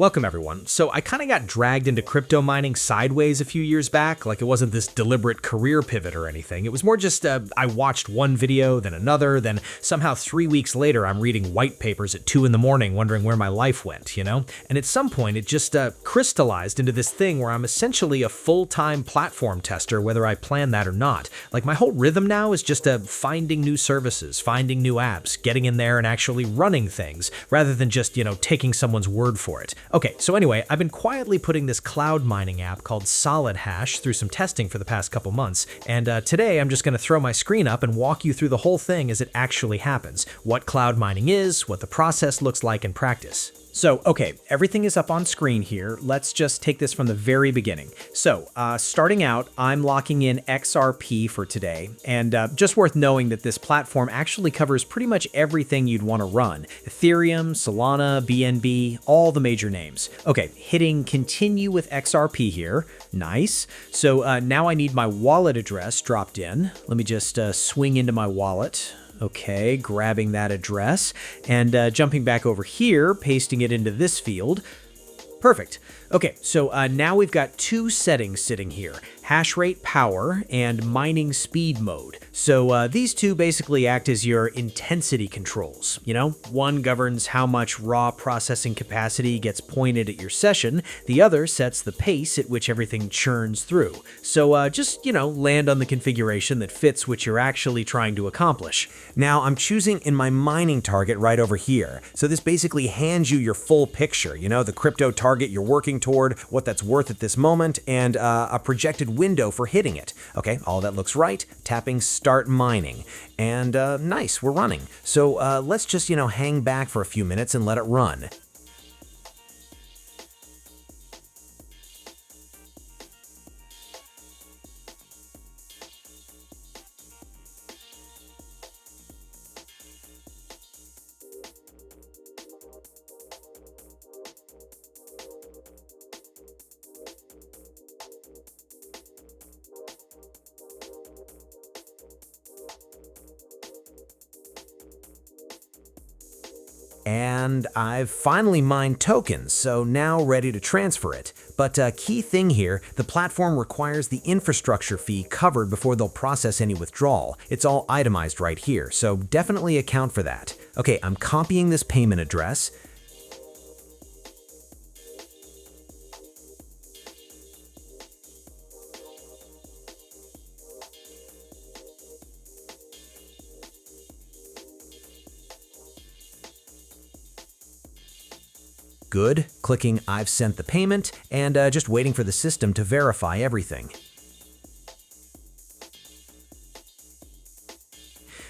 Welcome everyone. So I kind of got dragged into crypto mining sideways a few years back, like it wasn't this deliberate career pivot or anything. It was more just I watched one video, then another, then somehow 3 weeks later I'm reading white papers at 2 in the morning wondering where my life went, you know? And at some point it just crystallized into this thing where I'm essentially a full-time platform tester whether I plan that or not. Like my whole rhythm now is just finding new services, finding new apps, getting in there and actually running things, rather than just, taking someone's word for it. Okay, so anyway, I've been quietly putting this cloud mining app called solidhash through some testing for the past couple months, and today I'm just going to throw my screen up and walk you through the whole thing as it actually happens, what cloud mining is, what the process looks like in practice. So, okay, everything is up on screen here. Let's just take this from the very beginning. So, starting out, I'm locking in XRP for today, and just worth knowing that this platform actually covers pretty much everything you'd want to run. Ethereum, Solana, BNB, all the major names. Okay, hitting continue with XRP here. Nice. So now I need my wallet address dropped in. Let me just swing into my wallet. Okay, grabbing that address and jumping back over here, pasting it into this field. Perfect. Okay, so now we've got two settings sitting here, Hashrate power and mining speed mode. So these two basically act as your intensity controls. One governs how much raw processing capacity gets pointed at your session. The other sets the pace at which everything churns through. So just, land on the configuration that fits what you're actually trying to accomplish. Now I'm choosing in my mining target right over here. So this basically hands you your full picture, the crypto target you're working toward, what that's worth at this moment, and a projected window for hitting it. Okay, all that looks right. Tapping start mining. And nice, we're running. So let's just, hang back for a few minutes and let it run. And I've finally mined tokens, so now ready to transfer it. But key thing here, the platform requires the infrastructure fee covered before they'll process any withdrawal. It's all itemized right here, so definitely account for that. Okay, I'm copying this payment address. Good, clicking I've sent the payment, and just waiting for the system to verify everything.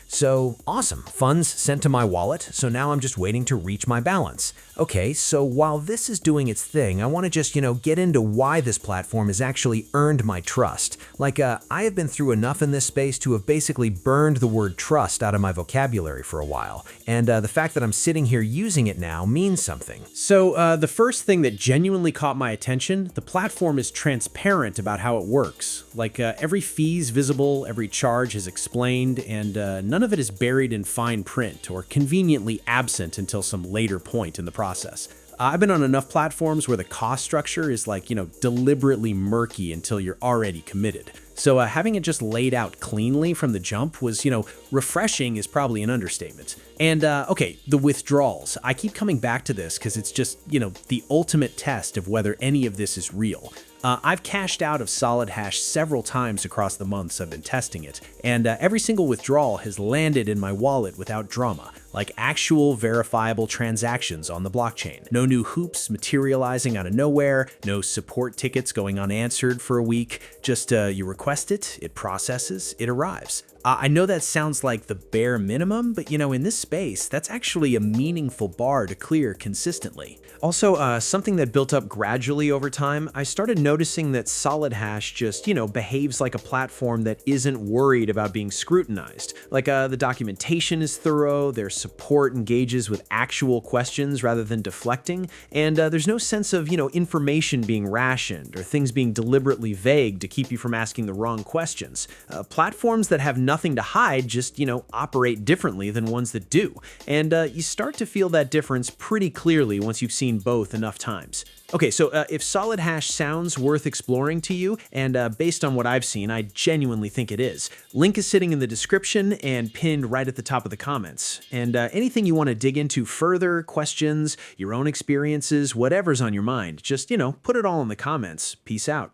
So awesome, funds sent to my wallet, so now I'm just waiting to reach my balance. Okay, so while this is doing its thing, I want to just, get into why this platform has actually earned my trust. Like, I have been through enough in this space to have basically burned the word trust out of my vocabulary for a while, and the fact that I'm sitting here using it now means something. So the first thing that genuinely caught my attention, the platform is transparent about how it works. Like every fee is visible, every charge is explained, and none of it is buried in fine print or conveniently absent until some later point in the process. I've been on enough platforms where the cost structure is like, deliberately murky until you're already committed. So having it just laid out cleanly from the jump was, refreshing is probably an understatement. And okay, the withdrawals. I keep coming back to this because it's just, the ultimate test of whether any of this is real. I've cashed out of solidhash several times across the months I've been testing it, and every single withdrawal has landed in my wallet without drama, like actual verifiable transactions on the blockchain. No new hoops materializing out of nowhere, no support tickets going unanswered for a week, just you request it, it processes, it arrives. I know that sounds like the bare minimum, but in this space, that's actually a meaningful bar to clear consistently. Also, something that built up gradually over time, I started noticing that solidhash just, behaves like a platform that isn't worried about being scrutinized. Like the documentation is thorough, there's support engages with actual questions rather than deflecting, and there's no sense of, information being rationed or things being deliberately vague to keep you from asking the wrong questions. Platforms that have nothing to hide just, operate differently than ones that do, and you start to feel that difference pretty clearly once you've seen both enough times. Okay, so if solidhash sounds worth exploring to you, and based on what I've seen, I genuinely think it is. Link is sitting in the description and pinned right at the top of the comments. And anything you want to dig into further, questions, your own experiences, whatever's on your mind, just, put it all in the comments. Peace out.